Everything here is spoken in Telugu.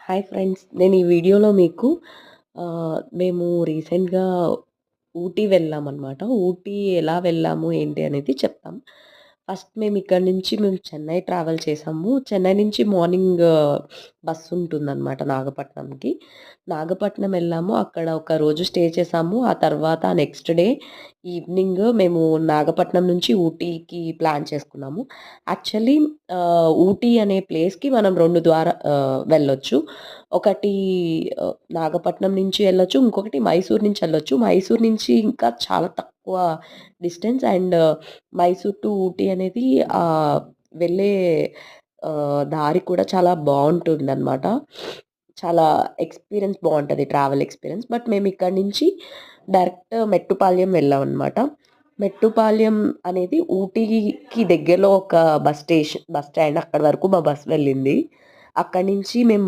Hi friends. నేను ఈ వీడియోలో మీకు మేము రీసెంట్‌గా ఊటీ వెళ్ళామనమాట. ఊటీ ఎలా వెళ్ళాము, ఏంటి అనేది చెప్తాం. ఫస్ట్ మేము చెన్నై ట్రావెల్ చేసాము. చెన్నై నుంచి మార్నింగ్ బస్సుంటుందనమాట నాగపట్నంకి. నాగపట్నం వెళ్ళాము. అక్కడ ఒక రోజు స్టే చేసాము. ఆ తర్వాత నెక్స్ట్ డే ఈవినింగ్ మేము నాగపట్నం నుంచి ఊటీకి ప్లాన్ చేసుకున్నాము. యాక్చువల్లీ ఊటీ అనే ప్లేస్‌కి మనం 2 ద్వారా వెళ్ళొచ్చు. ఒకటి నాగపట్నం నుంచి ఎళ్ళొచ్చు. ఇంకొకటి మైసూర్ నుంచి ఎళ్ళొచ్చు. మైసూర్ నుంచి ఇంకా చాలా తక్కువ distance and Mysore to Ooty అనేది వెళ్ళే దారి కూడా చాలా బావుంటుందనమాట. చాలా ఎక్స్‌పీరియన్స్ బావుంటది. Travel experience. బట్ మేమిక్కడి నుంచి డైరెక్ట్ మెట్టుపాళ్యం వెళ్ళామనమాట. మెట్టుపాళ్యం అనేది ఊటీకి దగ్గరలో ఒక బస్ స్టాండ్. అక్కడి వరకు మా బస్ వెళ్ళింది. అక్కడి నుంచి మేము